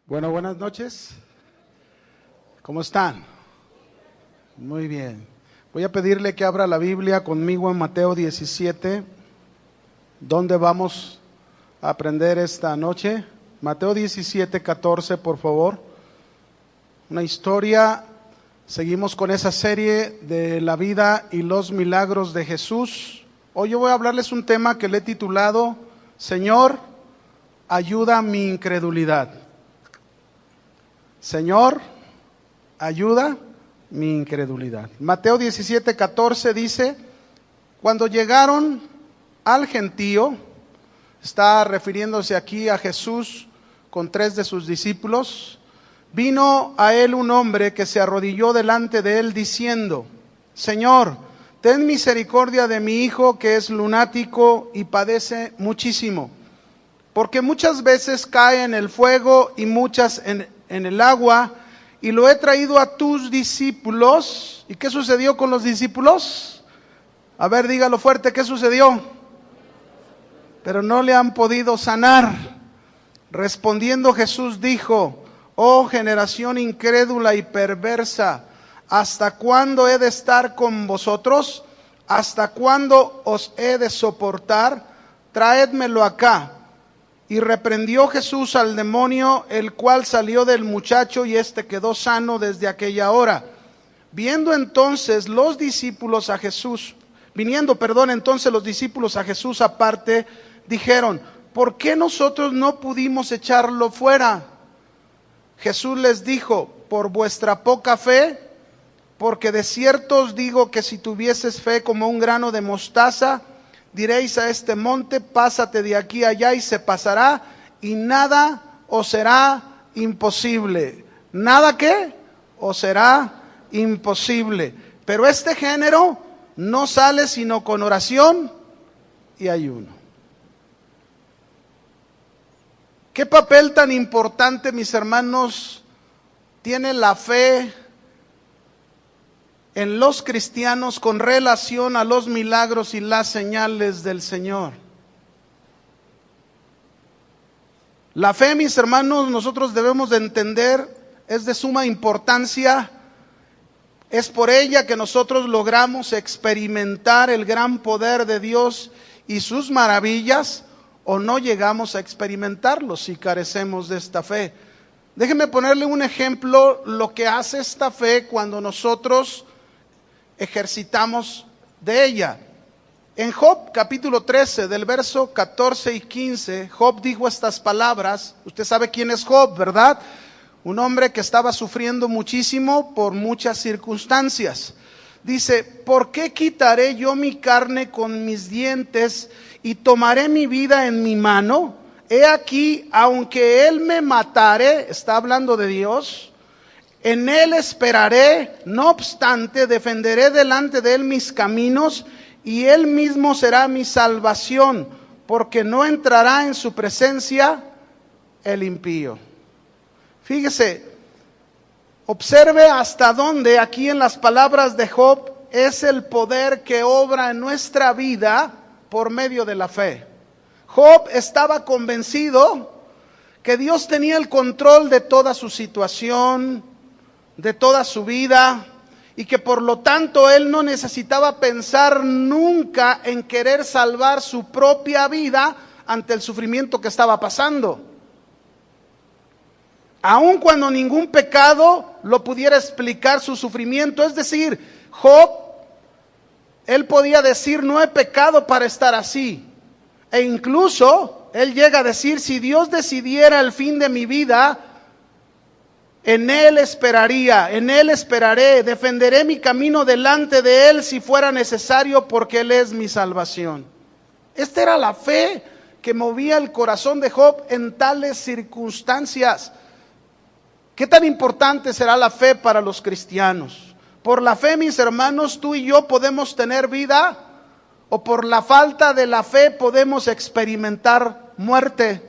Bueno, buenas noches. ¿Cómo están? Muy bien. Voy a pedirle que abra la Biblia conmigo en Mateo 17, donde vamos a aprender esta noche. Mateo 17, 14, por favor. Una historia, seguimos con esa serie de la vida y los milagros de Jesús. Hoy yo voy a hablarles un tema que le he titulado, Señor, ayuda mi incredulidad. Señor, ayuda mi incredulidad. Mateo 17, 14 dice, cuando llegaron al gentío, está refiriéndose aquí a Jesús con 3 de sus discípulos, vino a él un hombre que se arrodilló delante de él diciendo, Señor, ten misericordia de mi hijo que es lunático y padece muchísimo, porque muchas veces cae en el fuego y muchas en el agua, y lo he traído a tus discípulos. ¿Y qué sucedió con los discípulos? A ver, dígalo fuerte, ¿qué sucedió? Pero no le han podido sanar. Respondiendo Jesús dijo, oh generación incrédula y perversa, ¿hasta cuándo he de estar con vosotros? ¿Hasta cuándo os he de soportar? Traédmelo acá. Y reprendió Jesús al demonio, el cual salió del muchacho y éste quedó sano desde aquella hora. Viniendo entonces los discípulos a Jesús aparte, dijeron, ¿por qué nosotros no pudimos echarlo fuera? Jesús les dijo, por vuestra poca fe, porque de cierto os digo que si tuvieses fe como un grano de mostaza, diréis a este monte, pásate de aquí a allá y se pasará, y nada os será imposible. ¿Nada qué? Os será imposible. Pero este género no sale sino con oración y ayuno. ¿Qué papel tan importante, mis hermanos, tiene la fe en los cristianos con relación a los milagros y las señales del Señor? La fe, mis hermanos, nosotros debemos de entender, es de suma importancia. Es por ella que nosotros logramos experimentar el gran poder de Dios y sus maravillas, o no llegamos a experimentarlo si carecemos de esta fe. Déjenme ponerle un ejemplo, lo que hace esta fe cuando nosotros ejercitamos de ella. En Job capítulo 13 del verso 14 y 15, Job dijo estas palabras. Usted sabe quién es Job, ¿verdad? Un hombre que estaba sufriendo muchísimo por muchas circunstancias. Dice, ¿por qué quitaré yo mi carne con mis dientes y tomaré mi vida en mi mano? He aquí, aunque él me matare, está hablando de Dios, en él esperaré, no obstante, defenderé delante de él mis caminos, y él mismo será mi salvación, porque no entrará en su presencia el impío. Fíjese, observe hasta dónde aquí en las palabras de Job es el poder que obra en nuestra vida por medio de la fe. Job estaba convencido que Dios tenía el control de toda su situación, de toda su vida, y que por lo tanto él no necesitaba pensar nunca en querer salvar su propia vida ante el sufrimiento que estaba pasando. Aun cuando ningún pecado lo pudiera explicar su sufrimiento, es decir, Job, él podía decir, no he pecado para estar así. E incluso él llega a decir, si Dios decidiera el fin de mi vida, en él esperaría, en él esperaré, defenderé mi camino delante de él si fuera necesario, porque él es mi salvación. Esta era la fe que movía el corazón de Job en tales circunstancias. ¿Qué tan importante será la fe para los cristianos? Por la fe, mis hermanos, tú y yo podemos tener vida, o por la falta de la fe podemos experimentar muerte.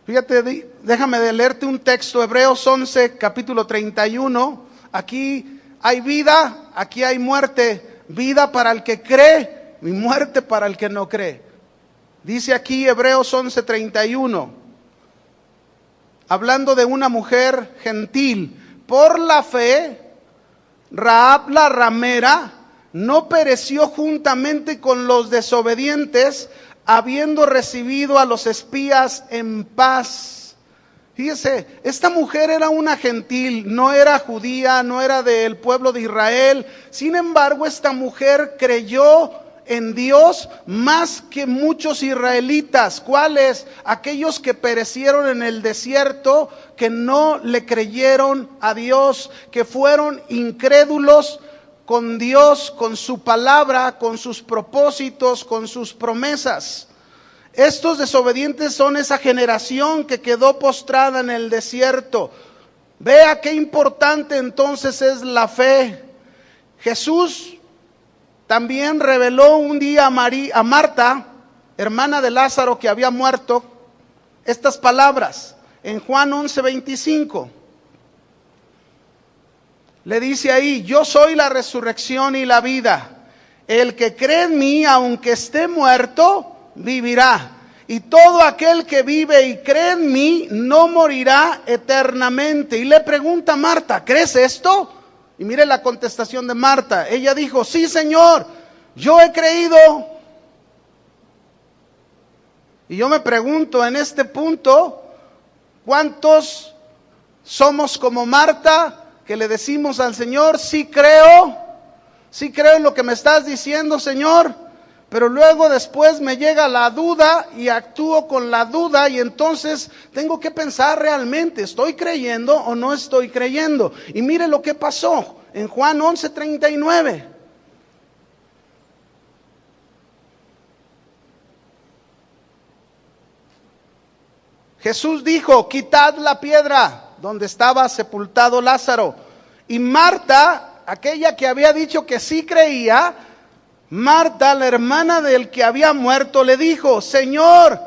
Fíjate, déjame de leerte un texto, Hebreos 11, capítulo 31. Aquí hay vida, aquí hay muerte. Vida para el que cree y muerte para el que no cree. Dice aquí Hebreos 11, 31. hablando de una mujer gentil. Por la fe, Rahab la ramera no pereció juntamente con los desobedientes, habiendo recibido a los espías en paz. Fíjese, esta mujer era una gentil, no era judía, no era del pueblo de Israel. Sin embargo, esta mujer creyó en Dios más que muchos israelitas. ¿Cuáles? Aquellos que perecieron en el desierto, que no le creyeron a Dios, que fueron incrédulos con Dios, con su palabra, con sus propósitos, con sus promesas. Estos desobedientes son esa generación que quedó postrada en el desierto. Vea qué importante entonces es la fe. Jesús también reveló un día a Marta, hermana de Lázaro que había muerto, estas palabras en Juan 11:25. Le dice ahí: yo soy la resurrección y la vida. El que cree en mí, aunque esté muerto, vivirá. Y todo aquel que vive y cree en mí no morirá eternamente. Y le pregunta a Marta: ¿crees esto? Y mire la contestación de Marta. Ella dijo: sí, Señor, yo he creído. Y yo me pregunto en este punto, ¿cuántos somos como Marta, que le decimos al Señor: sí creo en lo que me estás diciendo, Señor, pero luego después me llega la duda y actúo con la duda, y entonces tengo que pensar realmente, ¿estoy creyendo o no estoy creyendo? Y mire lo que pasó en Juan 11:39. Jesús dijo: quitad la piedra donde estaba sepultado Lázaro. Y Marta, aquella que había dicho que sí creía, Marta, la hermana del que había muerto, le dijo: Señor,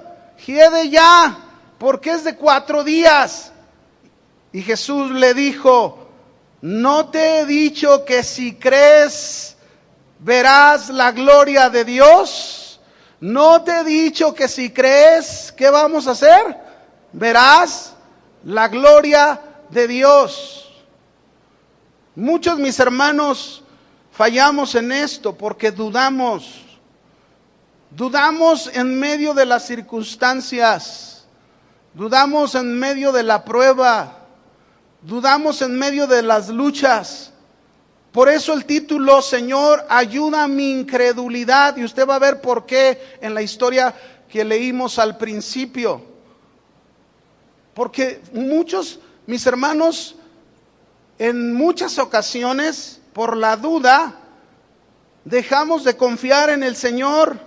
hiede ya, porque es de 4 días. Y Jesús le dijo: ¿no te he dicho que si crees verás la gloria de Dios? ¿No te he dicho que si crees, qué vamos a hacer? Verás la gloria de Dios. Muchos, mis hermanos, fallamos en esto porque dudamos en medio de las circunstancias, dudamos en medio de la prueba, dudamos en medio de las luchas. Por eso el título: Señor, ayuda a mi incredulidad. Y usted va a ver por qué en la historia que leímos al principio. Porque muchos, mis hermanos, en muchas ocasiones, por la duda, dejamos de confiar en el Señor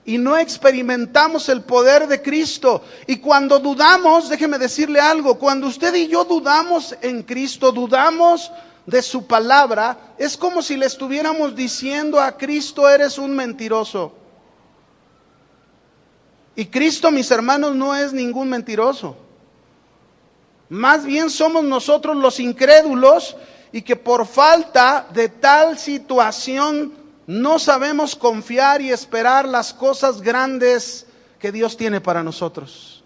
y no experimentamos el poder de Cristo. Y cuando dudamos, déjeme decirle algo, cuando usted y yo dudamos en Cristo, dudamos de su palabra, es como si le estuviéramos diciendo a Cristo: eres un mentiroso. Y Cristo, mis hermanos, no es ningún mentiroso. Más bien somos nosotros los incrédulos, y que por falta de tal situación no sabemos confiar y esperar las cosas grandes que Dios tiene para nosotros.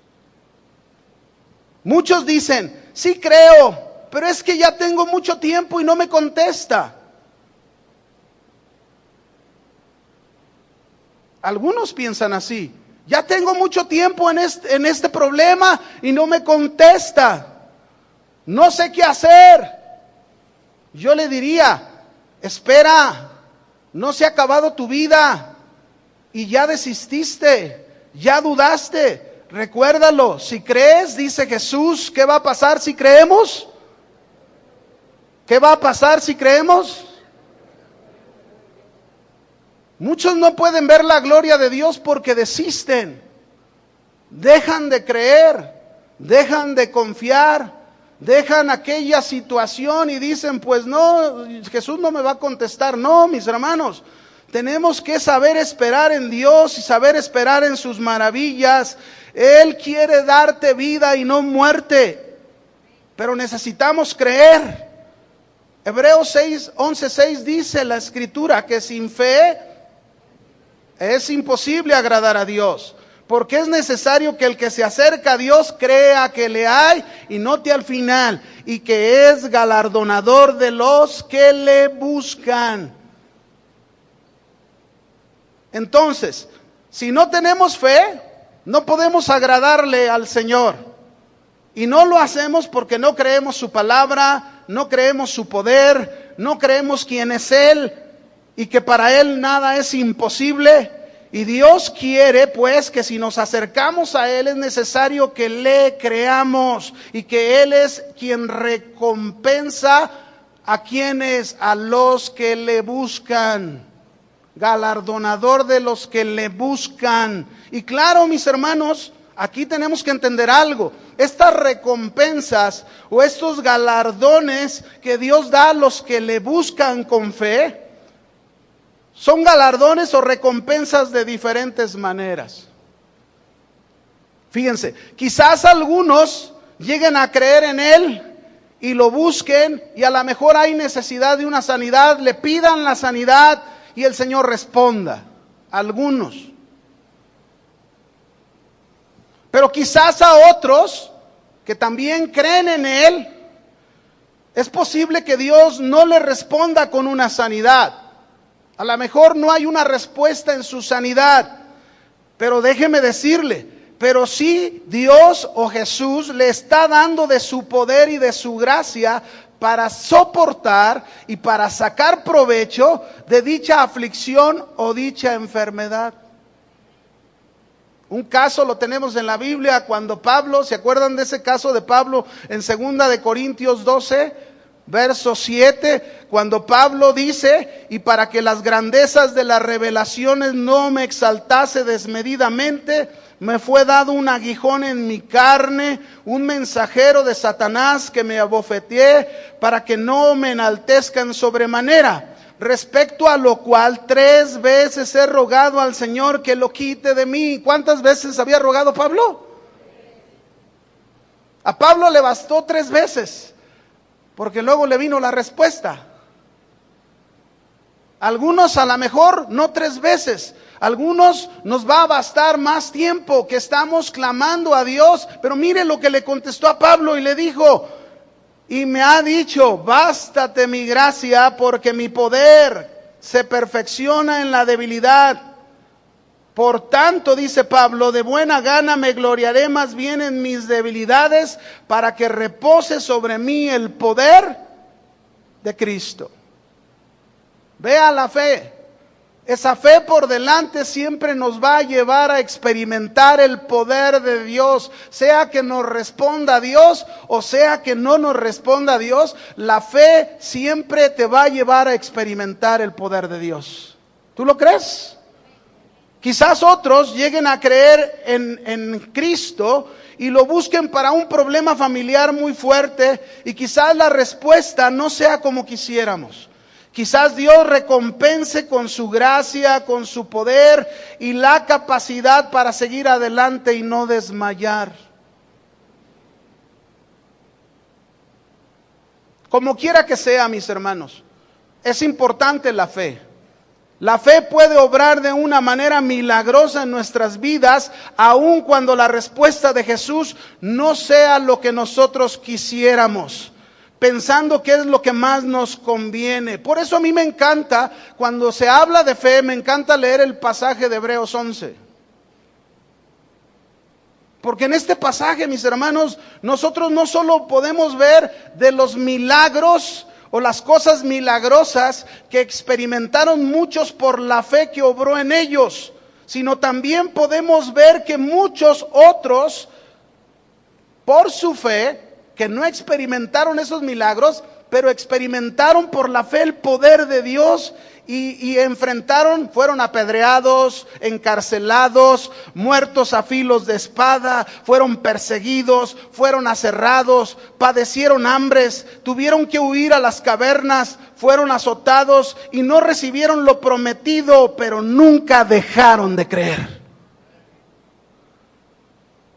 Muchos dicen: sí creo, pero es que ya tengo mucho tiempo y no me contesta. Algunos piensan así: ya tengo mucho tiempo en este problema y no me contesta. No sé qué hacer. Yo le diría: espera, no se ha acabado tu vida y ya desististe, ya dudaste. Recuérdalo, si crees, dice Jesús, ¿qué va a pasar si creemos? ¿Qué va a pasar si creemos? Muchos no pueden ver la gloria de Dios porque desisten, dejan de creer, dejan de confiar, dejan aquella situación y dicen: pues no, Jesús no me va a contestar. No, mis hermanos, tenemos que saber esperar en Dios y saber esperar en sus maravillas. Él quiere darte vida y no muerte, pero necesitamos creer. Hebreos 11:6 dice la Escritura que sin fe es imposible agradar a Dios, Porque es necesario que el que se acerca a Dios crea que le hay y note al final, y que es galardonador de los que le buscan. Entonces, si no tenemos fe, no podemos agradarle al Señor. Y no lo hacemos porque no creemos su palabra, no creemos su poder, no creemos quién es Él y que para Él nada es imposible. Y Dios quiere pues que si nos acercamos a Él es necesario que le creamos y que Él es quien recompensa a quienes, a los que le buscan, galardonador de los que le buscan. Y claro, mis hermanos, aquí tenemos que entender algo. Estas recompensas o estos galardones que Dios da a los que le buscan con fe, son galardones o recompensas de diferentes maneras. Fíjense, quizás algunos lleguen a creer en Él y lo busquen, y a lo mejor hay necesidad de una sanidad, le pidan la sanidad y el Señor responda. Algunos. Pero quizás a otros que también creen en Él, es posible que Dios no le responda con una sanidad. A lo mejor no hay una respuesta en su sanidad, pero déjeme decirle, pero sí Dios o Jesús le está dando de su poder y de su gracia para soportar y para sacar provecho de dicha aflicción o dicha enfermedad. Un caso lo tenemos en la Biblia cuando Pablo, ¿se acuerdan de ese caso de Pablo en 2 de Corintios 12? Verso 7, cuando Pablo dice: y para que las grandezas de las revelaciones no me exaltase desmedidamente, me fue dado un aguijón en mi carne, un mensajero de Satanás que me abofeteé, para que no me enaltezca en sobremanera. Respecto a lo cual 3 veces he rogado al Señor que lo quite de mí. ¿Cuántas veces había rogado Pablo? A Pablo le bastó 3 veces. Porque luego le vino la respuesta. Algunos a lo mejor no 3 veces. Algunos nos va a bastar más tiempo que estamos clamando a Dios. Pero mire lo que le contestó a Pablo y le dijo: y me ha dicho, bástate mi gracia, porque mi poder se perfecciona en la debilidad. Por tanto, dice Pablo, de buena gana me gloriaré más bien en mis debilidades, para que repose sobre mí el poder de Cristo. Vea la fe. Esa fe por delante siempre nos va a llevar a experimentar el poder de Dios. Sea que nos responda Dios o sea que no nos responda Dios, la fe siempre te va a llevar a experimentar el poder de Dios. ¿Tú lo crees? Quizás otros lleguen a creer en Cristo y lo busquen para un problema familiar muy fuerte, y quizás la respuesta no sea como quisiéramos. Quizás Dios recompense con su gracia, con su poder y la capacidad para seguir adelante y no desmayar. Como quiera que sea, mis hermanos, es importante la fe. La fe puede obrar de una manera milagrosa en nuestras vidas, aun cuando la respuesta de Jesús no sea lo que nosotros quisiéramos, pensando que es lo que más nos conviene. Por eso a mí me encanta, cuando se habla de fe, me encanta leer el pasaje de Hebreos 11. Porque en este pasaje, mis hermanos, nosotros no solo podemos ver de los milagros o las cosas milagrosas que experimentaron muchos por la fe que obró en ellos, sino también podemos ver que muchos otros, por su fe, que no experimentaron esos milagros, pero experimentaron por la fe el poder de Dios y enfrentaron, fueron apedreados, encarcelados, muertos a filos de espada, fueron perseguidos, fueron aserrados, padecieron hambres, tuvieron que huir a las cavernas, fueron azotados y no recibieron lo prometido, pero nunca dejaron de creer.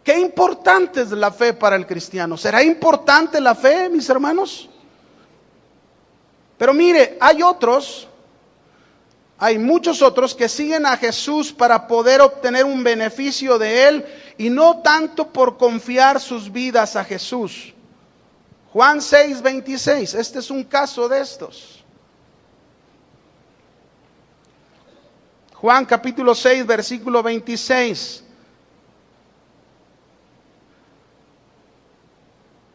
Qué importante es la fe para el cristiano. ¿Será importante la fe, mis hermanos? Pero mire, hay otros hay muchos otros que siguen a Jesús para poder obtener un beneficio de Él y no tanto por confiar sus vidas a Jesús. Juan 6:26, este es un caso de estos. Juan capítulo 6, versículo 26.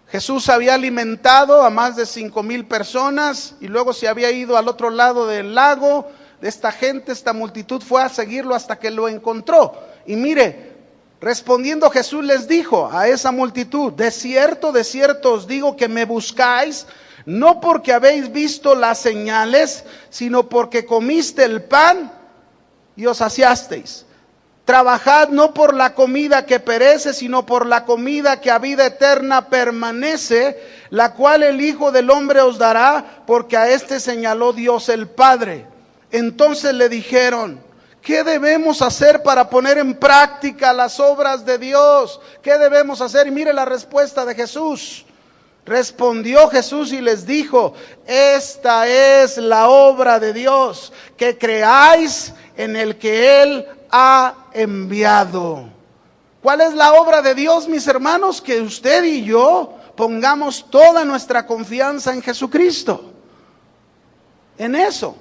Jesús había alimentado a más de 5,000 personas y luego se había ido al otro lado del lago. Esta gente, esta multitud fue a seguirlo hasta que lo encontró. Y mire, respondiendo Jesús les dijo a esa multitud: de cierto os digo que me buscáis, no porque habéis visto las señales, sino porque comiste el pan y os saciasteis. Trabajad no por la comida que perece, sino por la comida que a vida eterna permanece, la cual el Hijo del Hombre os dará, porque a este señaló Dios el Padre. Entonces le dijeron: ¿qué debemos hacer para poner en práctica las obras de Dios? ¿Qué debemos hacer? Y mire la respuesta de Jesús. Respondió Jesús y les dijo: esta es la obra de Dios, que creáis en el que Él ha enviado. ¿Cuál es la obra de Dios, mis hermanos? Que usted y yo pongamos toda nuestra confianza en Jesucristo. En eso.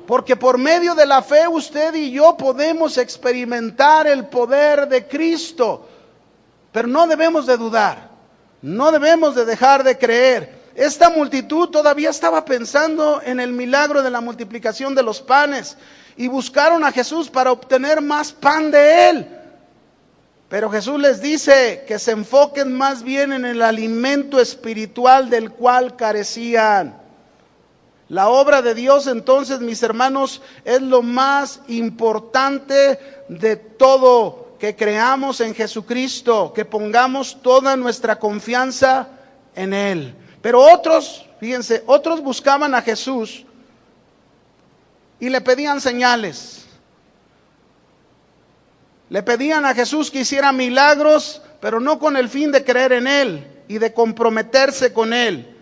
Porque por medio de la fe usted y yo podemos experimentar el poder de Cristo. Pero no debemos de dudar. No debemos de dejar de creer. Esta multitud todavía estaba pensando en el milagro de la multiplicación de los panes y buscaron a Jesús para obtener más pan de Él. Pero Jesús les dice que se enfoquen más bien en el alimento espiritual del cual carecían. La obra de Dios, entonces, mis hermanos, es lo más importante de todo, que creamos en Jesucristo, que pongamos toda nuestra confianza en Él. Pero otros, fíjense, otros buscaban a Jesús y le pedían señales. Le pedían a Jesús que hiciera milagros, pero no con el fin de creer en Él y de comprometerse con Él.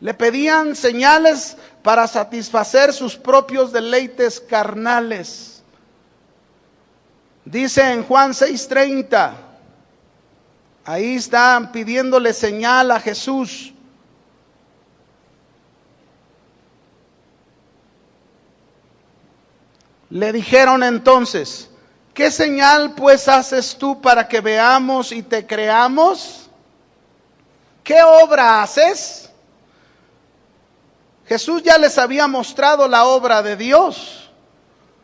Le pedían señales para satisfacer sus propios deleites carnales. Dice en Juan 6:30, ahí están pidiéndole señal a Jesús. Le dijeron entonces: ¿qué señal pues haces tú para que veamos y te creamos? ¿Qué obra haces? Jesús ya les había mostrado la obra de Dios.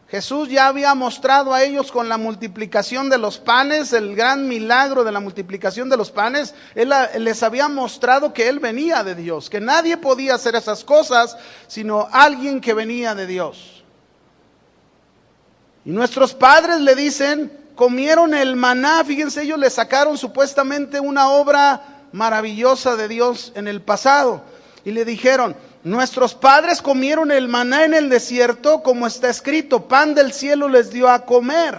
Jesús ya había mostrado a ellos con la multiplicación de los panes, el gran milagro de la multiplicación de los panes. Él les había mostrado que Él venía de Dios, que nadie podía hacer esas cosas sino alguien que venía de Dios. Y nuestros padres, le dicen, comieron el maná. Fíjense, ellos le sacaron supuestamente una obra maravillosa de Dios en el pasado. Y le dijeron: nuestros padres comieron el maná en el desierto, como está escrito, pan del cielo les dio a comer.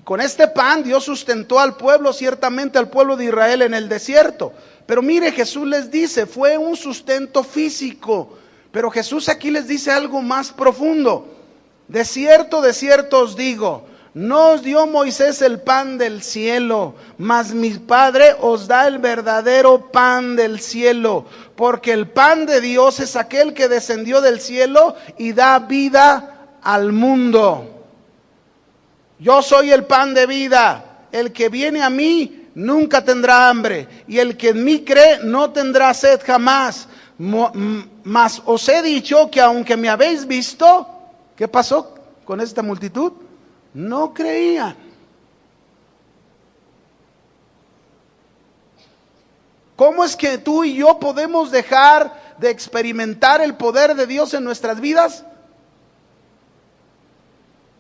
Con este pan Dios sustentó al pueblo, ciertamente al pueblo de Israel en el desierto. Pero mire, Jesús les dice, fue un sustento físico. Pero Jesús aquí les dice algo más profundo. De cierto os digo, no os dio Moisés el pan del cielo, mas mi Padre os da el verdadero pan del cielo. Porque el pan de Dios es aquel que descendió del cielo y da vida al mundo. Yo soy el pan de vida. El que viene a mí nunca tendrá hambre, y el que en mí cree no tendrá sed jamás. Mas os he dicho que aunque me habéis visto, ¿qué pasó con esta multitud? No creían. ¿Cómo es que tú y yo podemos dejar de experimentar el poder de Dios en nuestras vidas?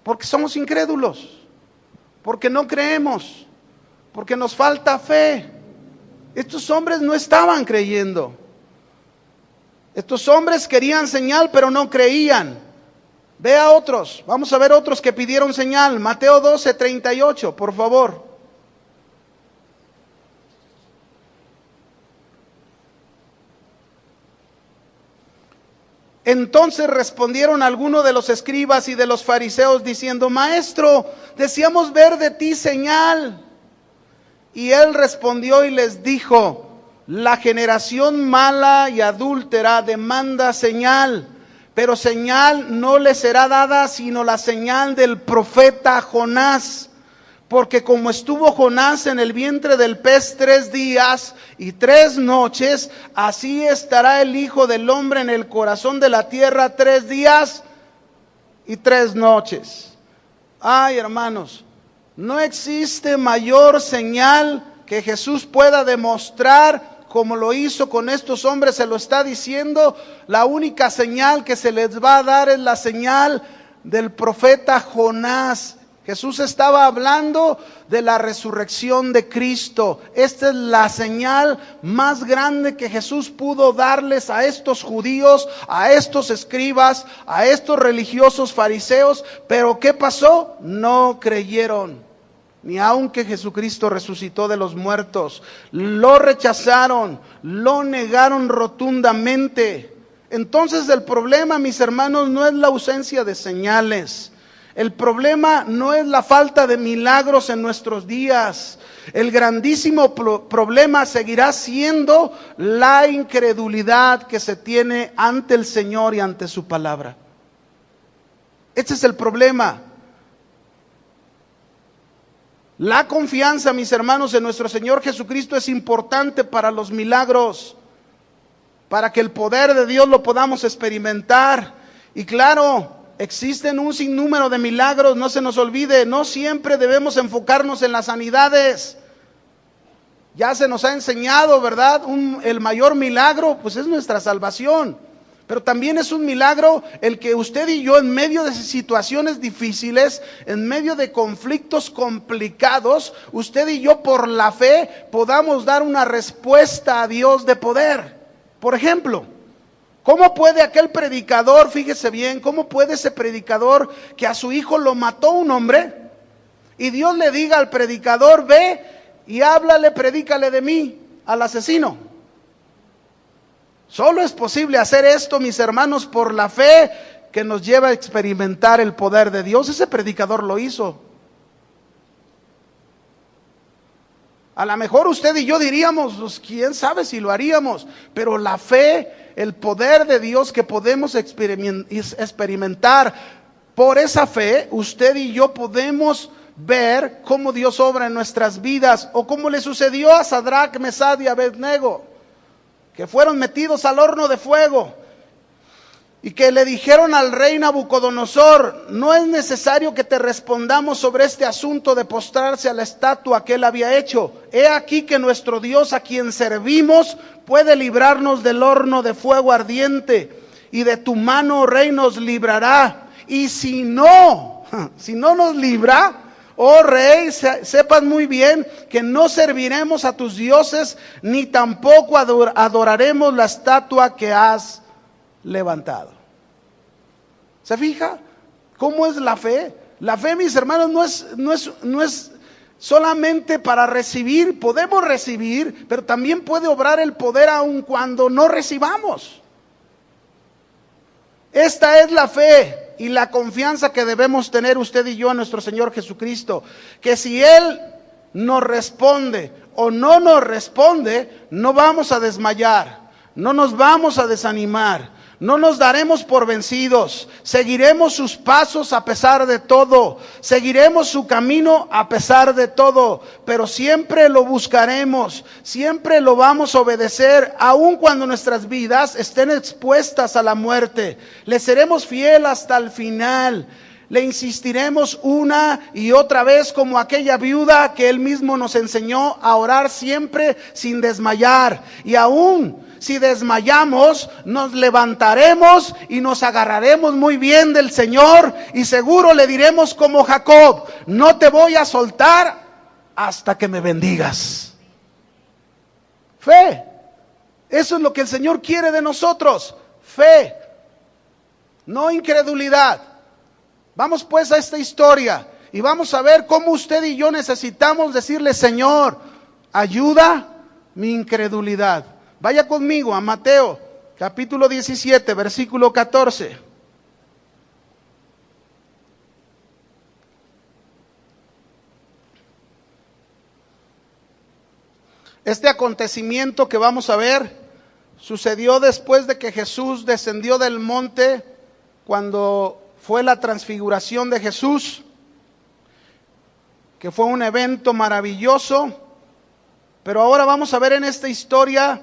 Porque somos incrédulos, porque no creemos, porque nos falta fe. Estos hombres no estaban creyendo. Estos hombres querían señal, pero no creían. Ve a otros, vamos a ver otros que pidieron señal. Mateo 12:38, por favor. Entonces respondieron algunos de los escribas y de los fariseos diciendo: Maestro, deseamos ver de ti señal. Y él respondió y les dijo: la generación mala y adúltera demanda señal, pero señal no le será dada sino la señal del profeta Jonás. Porque como estuvo Jonás en el vientre del pez 3 días y 3 noches, así estará el Hijo del Hombre en el corazón de la tierra 3 días y 3 noches. Ay, hermanos, no existe mayor señal que Jesús pueda demostrar como lo hizo con estos hombres. Se lo está diciendo: la única señal que se les va a dar es la señal del profeta Jonás. Jesús estaba hablando de la resurrección de Cristo. Esta es la señal más grande que Jesús pudo darles a estos judíos, a estos escribas, a estos religiosos fariseos. Pero ¿qué pasó? No creyeron, ni aunque Jesucristo resucitó de los muertos. Lo rechazaron, lo negaron rotundamente. Entonces el problema, mis hermanos, no es la ausencia de señales. El problema no es la falta de milagros en nuestros días. El grandísimo problema seguirá siendo la incredulidad que se tiene ante el Señor y ante su palabra. Este es el problema. La confianza, mis hermanos, en nuestro Señor Jesucristo es importante para los milagros, para que el poder de Dios lo podamos experimentar. Y claro, existen un sinnúmero de milagros, no se nos olvide, no siempre debemos enfocarnos en las sanidades. Ya se nos ha enseñado, ¿verdad? El mayor milagro, pues es nuestra salvación. Pero también es un milagro el que usted y yo, en medio de situaciones difíciles, en medio de conflictos complicados, usted y yo por la fe podamos dar una respuesta a Dios de poder. Por ejemplo, ¿cómo puede aquel predicador, fíjese bien, cómo puede ese predicador que a su hijo lo mató un hombre, y Dios le diga al predicador: ve y háblale, predícale de mí al asesino? Solo es posible hacer esto, mis hermanos, por la fe que nos lleva a experimentar el poder de Dios. Ese predicador lo hizo. A lo mejor usted y yo diríamos: pues, quién sabe si lo haríamos, pero la fe, el poder de Dios que podemos experimentar, por esa fe, usted y yo podemos ver cómo Dios obra en nuestras vidas, o como le sucedió a Sadrach, Mesach y Abednego, que fueron metidos al horno de fuego, y que le dijeron al rey Nabucodonosor: no es necesario que te respondamos sobre este asunto de postrarse a la estatua que él había hecho. He aquí que nuestro Dios, a quien servimos, puede librarnos del horno de fuego ardiente, y de tu mano, rey, nos librará. Y si no nos libra, oh rey, sepan muy bien que no serviremos a tus dioses, ni tampoco adoraremos la estatua que has levantado. ¿Se fija cómo es la fe? La fe, mis hermanos, no es solamente para recibir. Podemos recibir, pero también puede obrar el poder aun cuando no recibamos. Esta es la fe y la confianza que debemos tener usted y yo en nuestro Señor Jesucristo, que si Él nos responde o no nos responde, no vamos a desmayar, no nos vamos a desanimar, no nos daremos por vencidos. Seguiremos sus pasos a pesar de todo, seguiremos su camino a pesar de todo, pero siempre lo buscaremos, siempre lo vamos a obedecer, aun cuando nuestras vidas estén expuestas a la muerte. Le seremos fiel hasta el final. Le insistiremos una y otra vez, como aquella viuda que Él mismo nos enseñó a orar siempre sin desmayar. Y aún si desmayamos, nos levantaremos y nos agarraremos muy bien del Señor, y seguro le diremos como Jacob: no te voy a soltar hasta que me bendigas. Fe. Eso es lo que el Señor quiere de nosotros. Fe, no incredulidad. Vamos pues a esta historia y vamos a ver cómo usted y yo necesitamos decirle: Señor, ayuda mi incredulidad. Vaya conmigo a Mateo capítulo 17, versículo 14. Este acontecimiento que vamos a ver sucedió después de que Jesús descendió del monte, cuando fue la transfiguración de Jesús, que fue un evento maravilloso. Pero ahora vamos a ver en esta historia,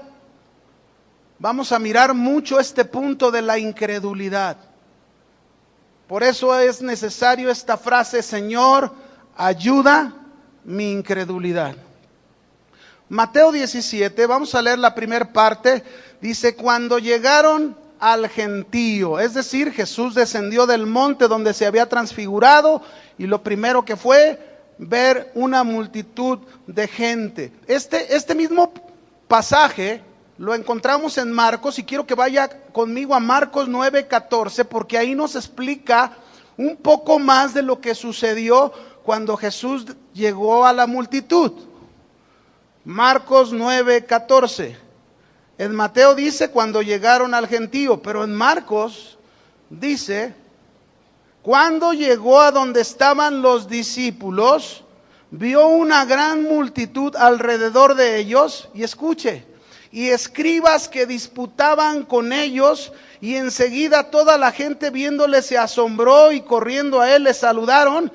vamos a mirar mucho este punto de la incredulidad. Por eso es necesario esta frase: Señor, ayuda mi incredulidad. Mateo 17, vamos a leer la primera parte. Dice: cuando llegaron al gentío, es decir, Jesús descendió del monte donde se había transfigurado, y lo primero que fue ver una multitud de gente. Este mismo pasaje lo encontramos en Marcos, y quiero que vaya conmigo a Marcos 9:14, porque ahí nos explica un poco más de lo que sucedió cuando Jesús llegó a la multitud. Marcos 9:14. En Mateo dice cuando llegaron al gentío, pero en Marcos dice cuando llegó a donde estaban los discípulos, vio una gran multitud alrededor de ellos, y escuche, y escribas que disputaban con ellos, y enseguida toda la gente viéndole se asombró, y corriendo a él le saludaron,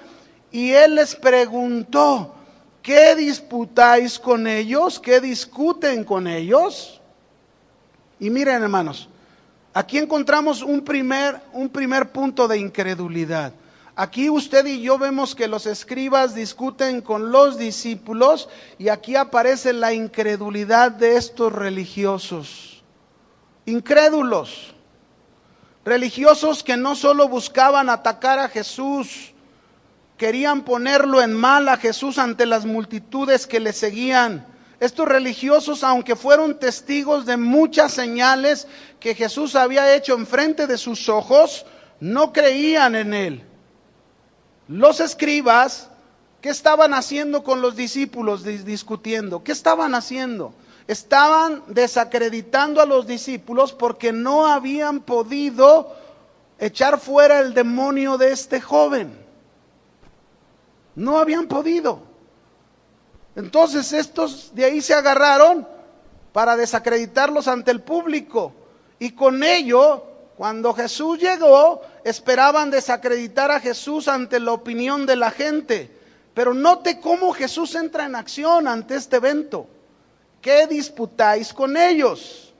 y él les preguntó: ¿qué disputáis con ellos? ¿Qué discuten con ellos? Y miren, hermanos, aquí encontramos un primer punto de incredulidad. Aquí usted y yo vemos que los escribas discuten con los discípulos, y aquí aparece la incredulidad de estos religiosos. Incrédulos, religiosos que no solo buscaban atacar a Jesús, querían ponerlo en mal a Jesús ante las multitudes que le seguían. Estos religiosos, aunque fueron testigos de muchas señales que Jesús había hecho enfrente de sus ojos, no creían en él. Los escribas, ¿qué estaban haciendo con los discípulos discutiendo? ¿Qué estaban haciendo? Estaban desacreditando a los discípulos porque no habían podido echar fuera el demonio de este joven. No habían podido. Entonces estos de ahí se agarraron para desacreditarlos ante el público. Y con ello, cuando Jesús llegó, esperaban desacreditar a Jesús ante la opinión de la gente. Pero note cómo Jesús entra en acción ante este evento. ¿Qué disputáis con ellos?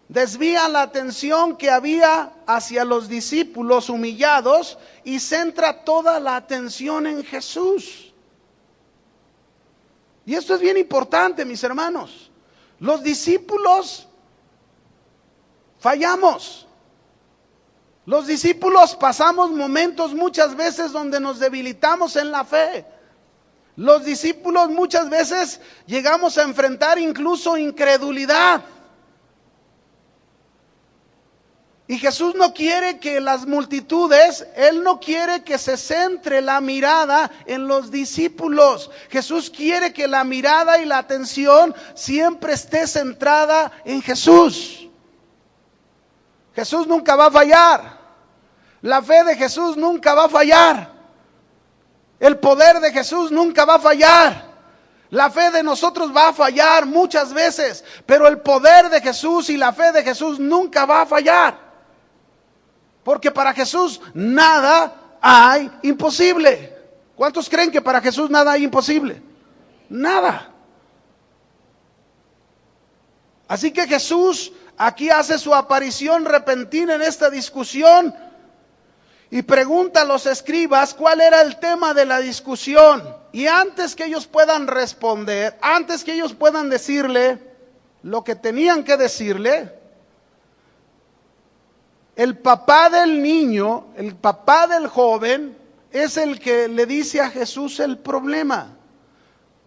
Desvía la atención que había hacia los discípulos humillados y centra toda la atención en Jesús. Y esto es bien importante, mis hermanos. Los discípulos fallamos. Los discípulos pasamos momentos muchas veces donde nos debilitamos en la fe. Los discípulos muchas veces llegamos a enfrentar incluso incredulidad. Y Jesús no quiere que las multitudes, Él no quiere que se centre la mirada en los discípulos. Jesús quiere que la mirada y la atención siempre esté centrada en Jesús. Jesús nunca va a fallar. La fe de Jesús nunca va a fallar. El poder de Jesús nunca va a fallar. La fe de nosotros va a fallar muchas veces, pero el poder de Jesús y la fe de Jesús nunca va a fallar. Porque para Jesús nada hay imposible. ¿Cuántos creen que para Jesús nada hay imposible? Nada. Así que Jesús aquí hace su aparición repentina en esta discusión y pregunta a los escribas cuál era el tema de la discusión. Y antes que ellos puedan responder, antes que ellos puedan decirle lo que tenían que decirle, el papá del niño, el papá del joven, es el que le dice a Jesús el problema.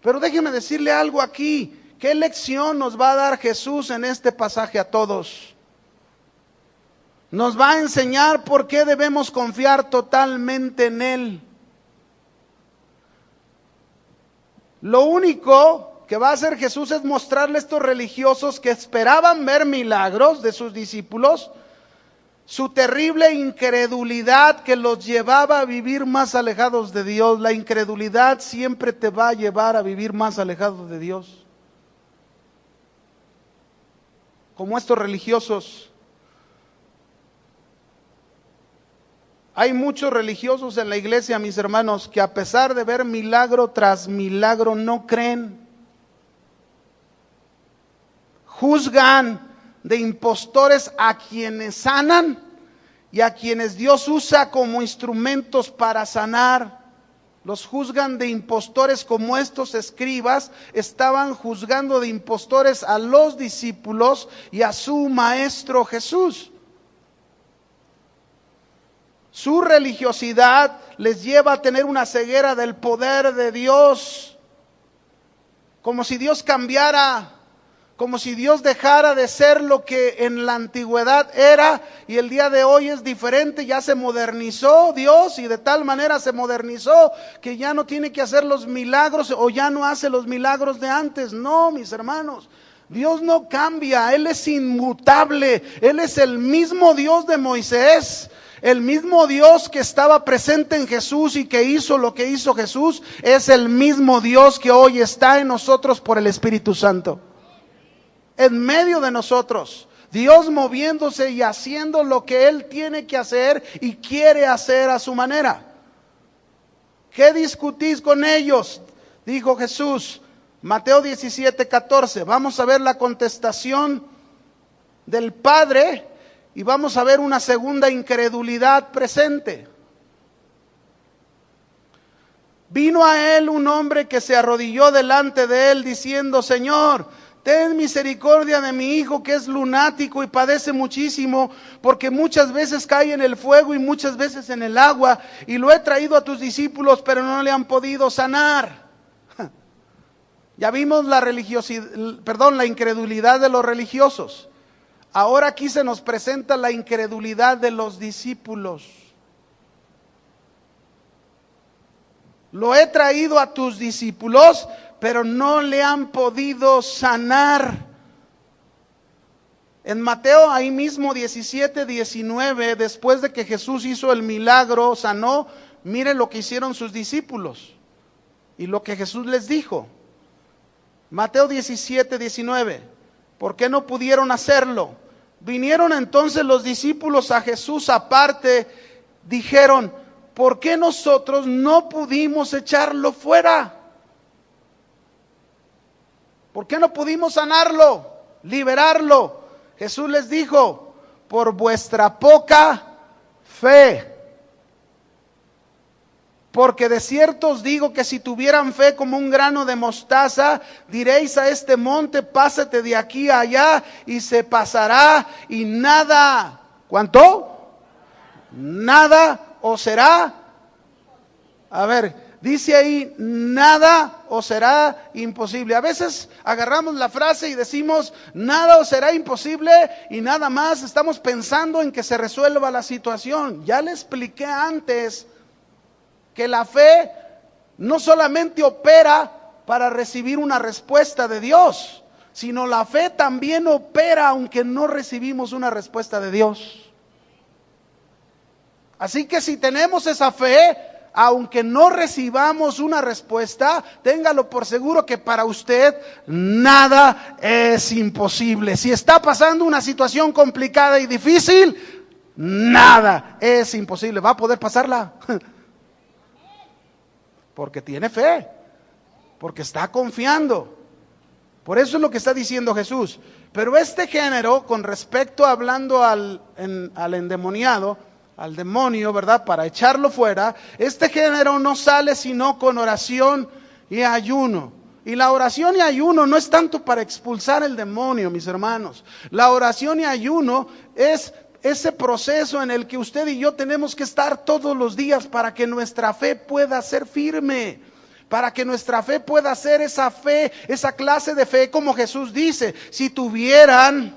Pero déjeme decirle algo aquí. ¿Qué lección nos va a dar Jesús en este pasaje a todos? Nos va a enseñar por qué debemos confiar totalmente en Él. Lo único que va a hacer Jesús es mostrarle a estos religiosos que esperaban ver milagros de sus discípulos, su terrible incredulidad que los llevaba a vivir más alejados de Dios. La incredulidad siempre te va a llevar a vivir más alejado de Dios. Como estos religiosos. Hay muchos religiosos en la iglesia, mis hermanos, que a pesar de ver milagro tras milagro no creen. Juzgan de impostores a quienes sanan y a quienes Dios usa como instrumentos para sanar. Los juzgan de impostores, como estos escribas estaban juzgando de impostores a los discípulos y a su maestro Jesús. Su religiosidad les lleva a tener una ceguera del poder de Dios, como si Dios cambiara, como si Dios dejara de ser lo que en la antigüedad era y el día de hoy es diferente. Ya se modernizó Dios y de tal manera se modernizó que ya no tiene que hacer los milagros o ya no hace los milagros de antes. No, mis hermanos, Dios no cambia, Él es inmutable, Él es el mismo Dios de Moisés. El mismo Dios que estaba presente en Jesús y que hizo lo que hizo Jesús, es el mismo Dios que hoy está en nosotros por el Espíritu Santo. En medio de nosotros, Dios moviéndose y haciendo lo que Él tiene que hacer y quiere hacer a su manera. ¿Qué discutís con ellos?, dijo Jesús. Mateo 17:14. Vamos a ver la contestación del Padre y vamos a ver una segunda incredulidad presente. Vino a él un hombre que se arrodilló delante de él diciendo: Señor, ten misericordia de mi hijo, que es lunático y padece muchísimo, porque muchas veces cae en el fuego y muchas veces en el agua, y lo he traído a tus discípulos, pero no le han podido sanar. Ya vimos la incredulidad de los religiosos. Ahora aquí se nos presenta la incredulidad de los discípulos. Lo he traído a tus discípulos, pero no le han podido sanar. En Mateo, ahí mismo 17:19, después de que Jesús hizo el milagro, sanó, mire lo que hicieron sus discípulos y lo que Jesús les dijo. Mateo 17:19, ¿por qué no pudieron hacerlo? Vinieron entonces los discípulos a Jesús aparte, dijeron: ¿por qué nosotros no pudimos echarlo fuera? ¿Por qué no pudimos sanarlo, liberarlo? Jesús les dijo: por vuestra poca fe. Porque de cierto os digo que si tuvieran fe como un grano de mostaza, diréis a este monte: pásate de aquí a allá, y se pasará, y nada, ¿cuánto? Nada os será. A ver, dice ahí: nada os será imposible. A veces agarramos la frase y decimos: nada os será imposible, y nada más estamos pensando en que se resuelva la situación. Ya le expliqué antes que la fe no solamente opera para recibir una respuesta de Dios, sino la fe también opera aunque no recibimos una respuesta de Dios. Así que si tenemos esa fe, aunque no recibamos una respuesta, téngalo por seguro que para usted nada es imposible. Si está pasando una situación complicada y difícil, nada es imposible. ¿Va a poder pasarla? Porque tiene fe, porque está confiando. Por eso es lo que está diciendo Jesús. Pero este género, con respecto hablando al endemoniado, al demonio, ¿verdad?, para echarlo fuera, este género no sale sino con oración y ayuno. Y la oración y ayuno no es tanto para expulsar el demonio, mis hermanos. La oración y ayuno es ese proceso en el que usted y yo tenemos que estar todos los días para que nuestra fe pueda ser firme, para que nuestra fe pueda ser esa fe, esa clase de fe como Jesús dice: si tuvieran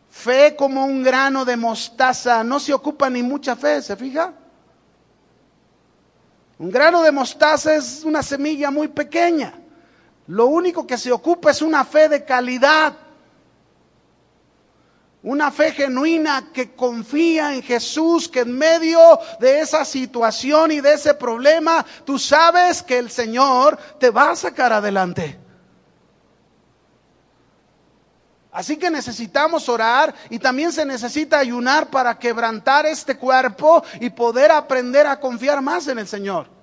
fe como un grano de mostaza. No se ocupa ni mucha fe, ¿se fija? Un grano de mostaza es una semilla muy pequeña. Lo único que se ocupa es una fe de calidad. Una fe genuina que confía en Jesús, que en medio de esa situación y de ese problema, tú sabes que el Señor te va a sacar adelante. Así que necesitamos orar y también se necesita ayunar para quebrantar este cuerpo y poder aprender a confiar más en el Señor.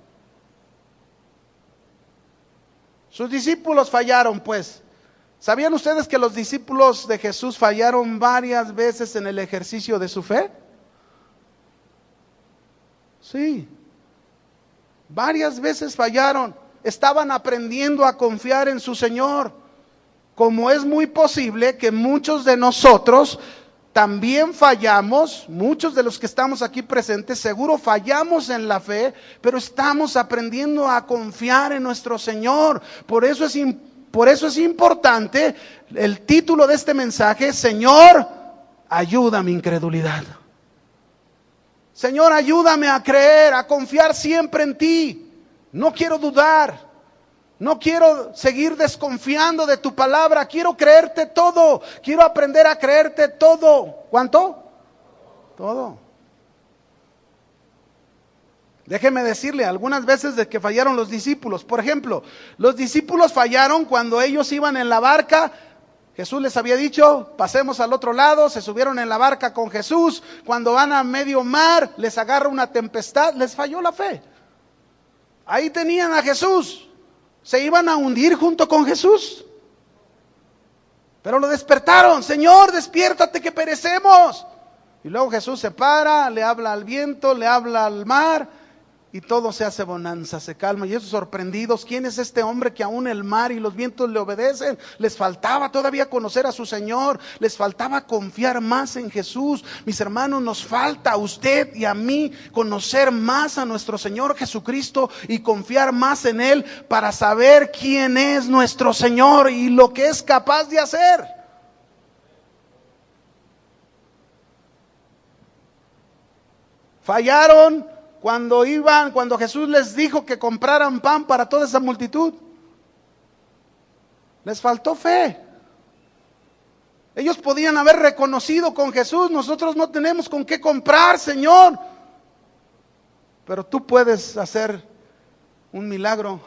Sus discípulos fallaron, pues. ¿Sabían ustedes que los discípulos de Jesús fallaron varias veces en el ejercicio de su fe? Sí, varias veces fallaron. Estaban aprendiendo a confiar en su Señor. Como es muy posible que muchos de nosotros también fallamos, muchos de los que estamos aquí presentes, seguro fallamos en la fe, pero estamos aprendiendo a confiar en nuestro Señor. Por eso es importante el título de este mensaje: Señor, ayuda a mi incredulidad. Señor, ayúdame a creer, a confiar siempre en ti. No quiero dudar. No quiero seguir desconfiando de tu palabra. Quiero creerte todo. Quiero aprender a creerte todo. ¿Cuánto? Todo. Déjeme decirle, algunas veces de que fallaron los discípulos. Por ejemplo, los discípulos fallaron cuando ellos iban en la barca. Jesús les había dicho, pasemos al otro lado. Se subieron en la barca con Jesús. Cuando van a medio mar, les agarra una tempestad. Les falló la fe. Ahí tenían a Jesús. Se iban a hundir junto con Jesús. Pero lo despertaron. Señor, despiértate que perecemos. Y luego Jesús se para, le habla al viento, le habla al mar, y todo se hace bonanza, se calma. Y ellos sorprendidos, ¿quién es este hombre que aún el mar y los vientos le obedecen? Les faltaba todavía conocer a su Señor, les faltaba confiar más en Jesús. Mis hermanos, nos falta a usted y a mí conocer más a nuestro Señor Jesucristo y confiar más en Él para saber quién es nuestro Señor y lo que es capaz de hacer. Fallaron cuando Jesús les dijo que compraran pan para toda esa multitud. Les faltó fe. Ellos podían haber reconocido con Jesús: nosotros no tenemos con qué comprar, Señor, pero tú puedes hacer un milagro.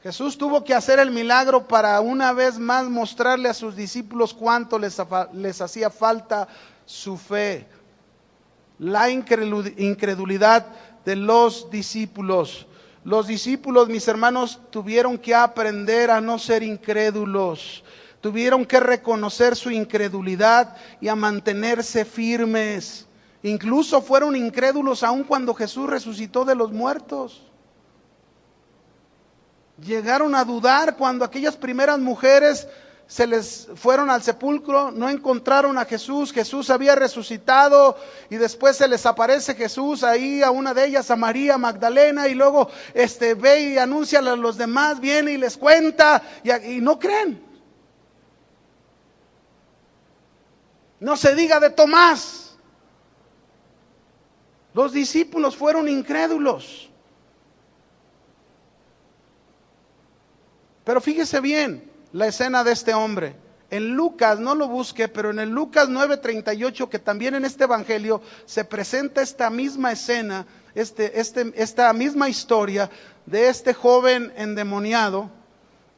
Jesús tuvo que hacer el milagro para una vez más mostrarle a sus discípulos cuánto les hacía falta su fe. La incredulidad de los discípulos. Los discípulos, mis hermanos, tuvieron que aprender a no ser incrédulos. Tuvieron que reconocer su incredulidad y a mantenerse firmes. Incluso fueron incrédulos aun cuando Jesús resucitó de los muertos. Llegaron a dudar cuando aquellas primeras mujeres se les fueron al sepulcro, no encontraron a Jesús. Jesús había resucitado y después se les aparece Jesús ahí a una de ellas, a María Magdalena, y luego ve y anuncia a los demás, viene y les cuenta y no creen. No se diga de Tomás. Los discípulos fueron incrédulos. Pero fíjese bien la escena de este hombre. En Lucas, no lo busque, pero en el Lucas 9:38, que también en este evangelio se presenta esta misma escena, esta misma historia de este joven endemoniado.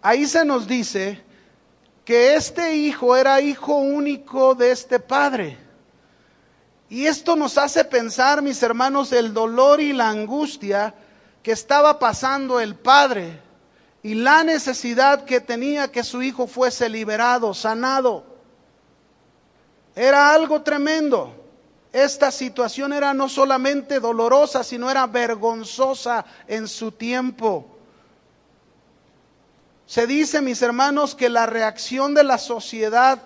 Ahí se nos dice que este hijo era hijo único de este padre. Y esto nos hace pensar, mis hermanos, el dolor y la angustia que estaba pasando el padre y la necesidad que tenía que su hijo fuese liberado, sanado. Era algo tremendo. Esta situación era no solamente dolorosa, sino era vergonzosa en su tiempo. Se dice, mis hermanos, que la reacción de la sociedad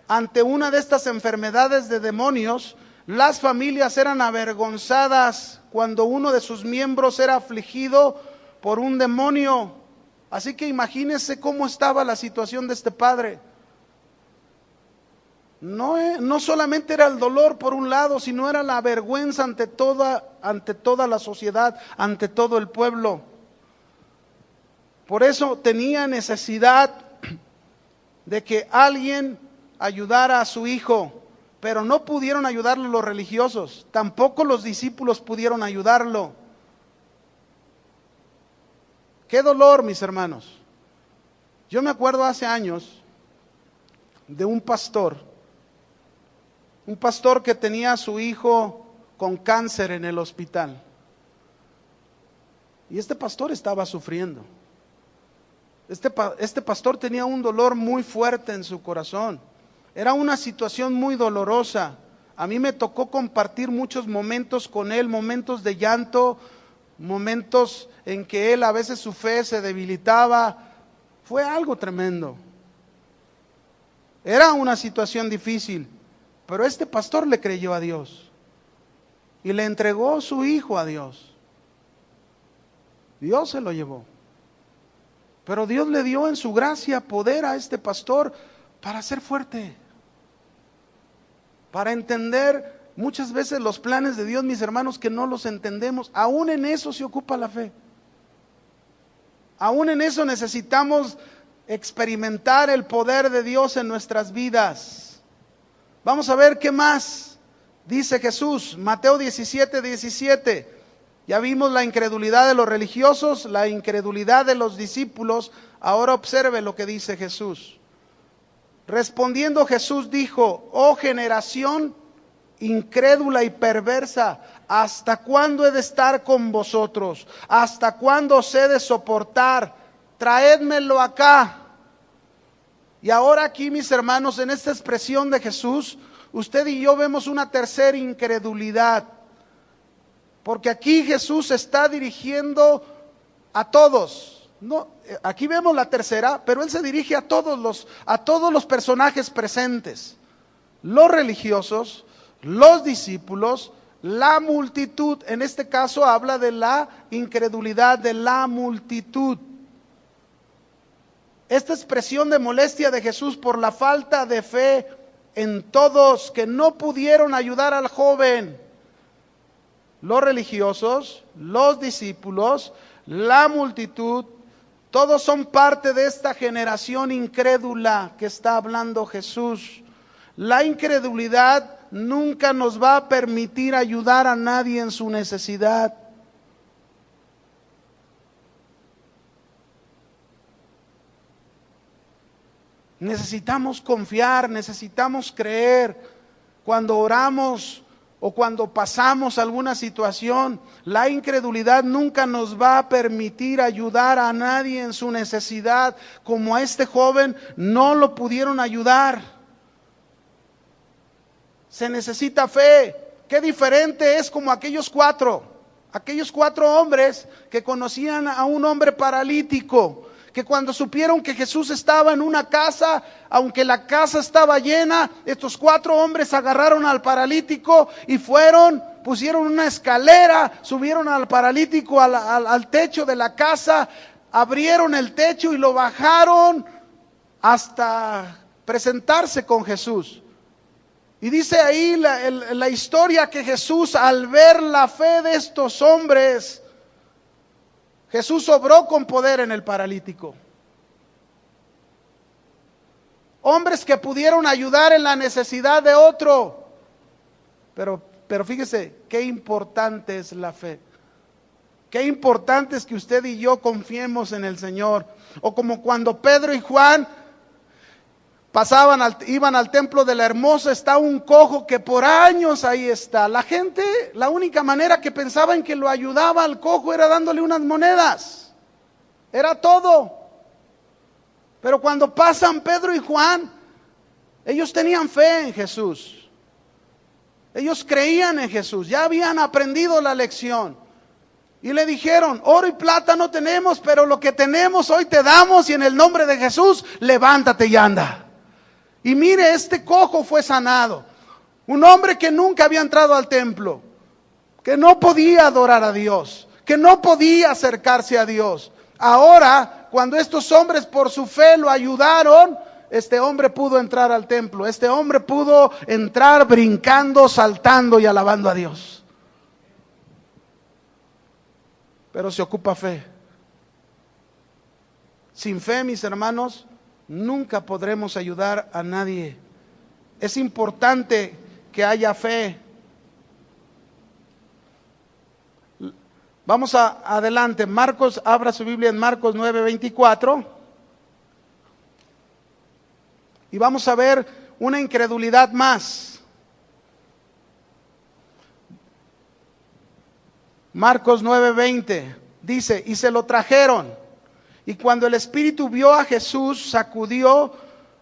ante una de estas enfermedades de demonios, las familias eran avergonzadas cuando uno de sus miembros era afligido por un demonio. Así que imagínense cómo estaba la situación de este padre. No solamente era el dolor por un lado, sino era la vergüenza ante toda la sociedad, ante todo el pueblo. Por eso tenía necesidad de que alguien ayudara a su hijo, pero no pudieron ayudarlo los religiosos, tampoco los discípulos pudieron ayudarlo. Qué dolor, mis hermanos. Yo me acuerdo hace años de un pastor que tenía a su hijo con cáncer en el hospital. Y este pastor estaba sufriendo. Este pastor tenía un dolor muy fuerte en su corazón. Era una situación muy dolorosa. A mí me tocó compartir muchos momentos con él, momentos de llanto, momentos en que él a veces su fe se debilitaba. Fue algo tremendo. Era una situación difícil, pero este pastor le creyó a Dios y le entregó su hijo a Dios. Dios se lo llevó. Pero Dios le dio en su gracia poder a este pastor para ser fuerte, para entender muchas veces los planes de Dios, mis hermanos, que no los entendemos. Aún en eso se ocupa la fe. Aún en eso necesitamos experimentar el poder de Dios en nuestras vidas. Vamos a ver qué más dice Jesús. Mateo 17:17. Ya vimos la incredulidad de los religiosos, la incredulidad de los discípulos. Ahora observe lo que dice Jesús. Respondiendo Jesús dijo: oh generación incrédula y perversa, ¿hasta cuándo he de estar con vosotros? ¿Hasta cuándo os he de soportar? Traédmelo acá. Y ahora aquí, mis hermanos, en esta expresión de Jesús, usted y yo vemos una tercera incredulidad. Porque aquí Jesús se está dirigiendo a todos. No, aquí vemos la tercera, pero Él se dirige a todos los personajes presentes. Los religiosos, los discípulos, la multitud. En este caso habla de la incredulidad de la multitud. Esta expresión de molestia de Jesús por la falta de fe en todos que no pudieron ayudar al joven. Los religiosos, los discípulos, la multitud, todos son parte de esta generación incrédula que está hablando Jesús. La incredulidad nunca nos va a permitir ayudar a nadie en su necesidad. Necesitamos confiar, necesitamos creer. Cuando oramos o cuando pasamos alguna situación, la incredulidad nunca nos va a permitir ayudar a nadie en su necesidad. Como a este joven no lo pudieron ayudar. Se necesita fe. Qué diferente es como aquellos cuatro hombres que conocían a un hombre paralítico, que cuando supieron que Jesús estaba en una casa, aunque la casa estaba llena, estos 4 hombres agarraron al paralítico y pusieron una escalera, subieron al paralítico al techo de la casa, abrieron el techo y lo bajaron hasta presentarse con Jesús. Y dice ahí la historia que Jesús, al ver la fe de estos hombres, Jesús obró con poder en el paralítico. Hombres que pudieron ayudar en la necesidad de otro. Pero fíjese, qué importante es la fe. Qué importante es que usted y yo confiemos en el Señor. O como cuando Pedro y Juan iban al templo de la Hermosa, está un cojo que por años ahí está. La gente, la única manera que pensaba en que lo ayudaba al cojo era dándole unas monedas. Era todo. Pero cuando pasan Pedro y Juan, ellos tenían fe en Jesús. Ellos creían en Jesús, ya habían aprendido la lección. Y le dijeron: oro y plata no tenemos, pero lo que tenemos hoy te damos, y en el nombre de Jesús, levántate y anda. Y mire, este cojo fue sanado. Un hombre que nunca había entrado al templo, que no podía adorar a Dios, que no podía acercarse a Dios. Ahora, cuando estos hombres por su fe lo ayudaron, este hombre pudo entrar al templo. Este hombre pudo entrar brincando, saltando y alabando a Dios. Pero se ocupa fe. Sin fe, mis hermanos, nunca podremos ayudar a nadie. Es importante que haya fe. Vamos adelante. Marcos, abra su Biblia en Marcos 9:24. Y vamos a ver una incredulidad más. Marcos 9:20 dice, y se lo trajeron. Y cuando el espíritu vio a Jesús, sacudió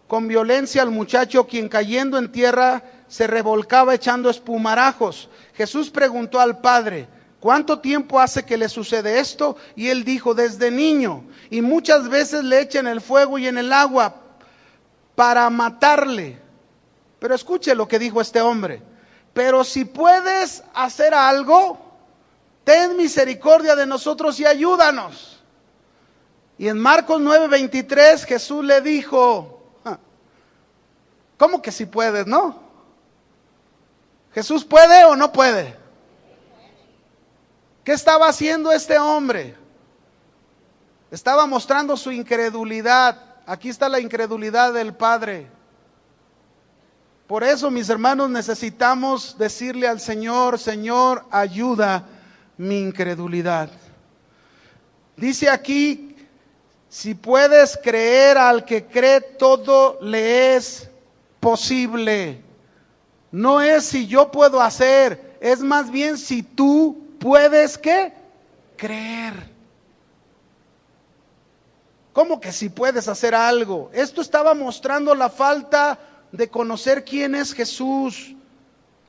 con violencia al muchacho, quien cayendo en tierra se revolcaba echando espumarajos. Jesús preguntó al padre, ¿cuánto tiempo hace que le sucede esto? Y él dijo, desde niño. Y muchas veces le echan en el fuego y en el agua para matarle. Pero escuche lo que dijo este hombre. Pero si puedes hacer algo, ten misericordia de nosotros y ayúdanos. Y en Marcos 9:23 Jesús le dijo, ¿cómo que si puedes, no? ¿Jesús puede o no puede? ¿Qué estaba haciendo este hombre? Estaba mostrando su incredulidad. Aquí está la incredulidad del Padre. Por eso, mis hermanos, necesitamos decirle al Señor, Señor, ayuda mi incredulidad. Dice aquí, si puedes creer, al que cree todo le es posible. No es si yo puedo hacer, es más bien si tú puedes, ¿qué? Creer. ¿Cómo que si puedes hacer algo? Esto estaba mostrando la falta de conocer quién es Jesús,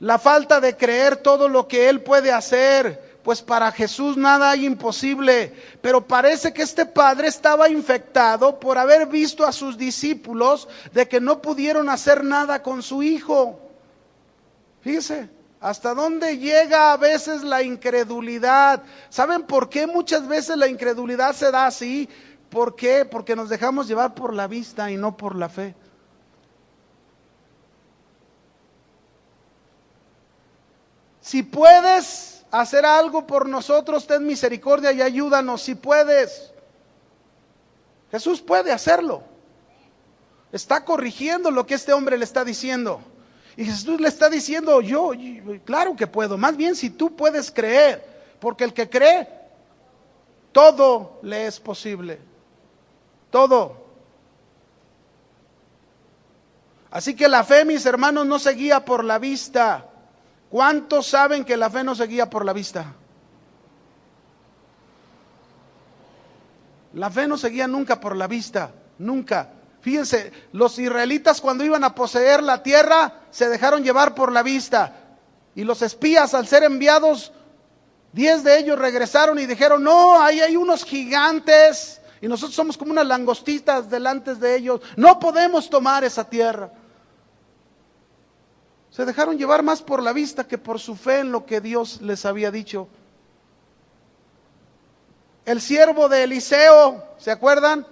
la falta de creer todo lo que Él puede hacer. Pues para Jesús nada hay imposible. Pero parece que este padre estaba infectado por haber visto a sus discípulos de que no pudieron hacer nada con su hijo. Fíjese, hasta dónde llega a veces la incredulidad. ¿Saben por qué muchas veces la incredulidad se da así? ¿Por qué? Porque nos dejamos llevar por la vista y no por la fe. Si puedes hacer algo por nosotros, ten misericordia y ayúdanos, si puedes. Jesús puede hacerlo. Está corrigiendo lo que este hombre le está diciendo. Y Jesús le está diciendo, yo claro que puedo. Más bien si tú puedes creer, porque el que cree, todo le es posible. Todo. Así que la fe, mis hermanos, no se guía por la vista. ¿Cuántos saben que la fe no se guía por la vista? La fe no se guía nunca por la vista, nunca. Fíjense, los israelitas cuando iban a poseer la tierra se dejaron llevar por la vista. Y los espías, al ser enviados, 10 de ellos regresaron y dijeron, no, ahí hay unos gigantes y nosotros somos como unas langostitas delante de ellos, no podemos tomar esa tierra. Se dejaron llevar más por la vista que por su fe en lo que Dios les había dicho. El siervo de Eliseo, ¿se acuerdan?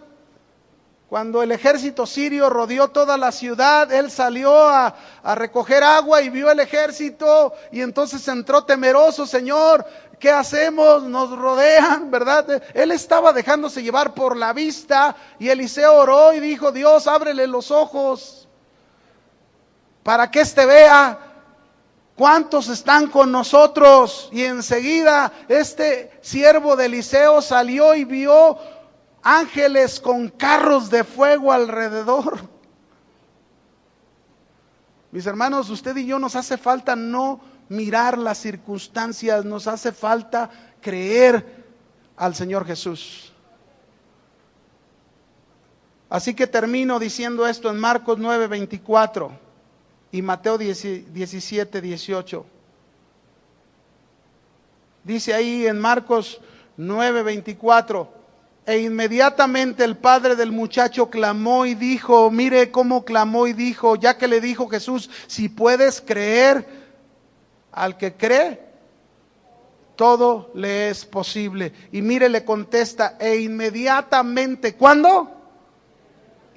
Cuando el ejército sirio rodeó toda la ciudad, él salió a recoger agua y vio el ejército y entonces entró temeroso, Señor, ¿qué hacemos? Nos rodean, ¿verdad? Él estaba dejándose llevar por la vista y Eliseo oró y dijo, Dios, ábrele los ojos para que éste vea cuántos están con nosotros. Y enseguida este siervo de Eliseo salió y vio ángeles con carros de fuego alrededor. Mis hermanos, usted y yo nos hace falta no mirar las circunstancias, nos hace falta creer al Señor Jesús. Así que termino diciendo esto en Marcos 9:24 y Mateo 17:18. Dice ahí en Marcos 9:24, e inmediatamente el padre del muchacho clamó y dijo, mire cómo clamó y dijo, ya que le dijo Jesús, si puedes creer, al que cree, todo le es posible. Y mire, le contesta, e inmediatamente, ¿cuándo?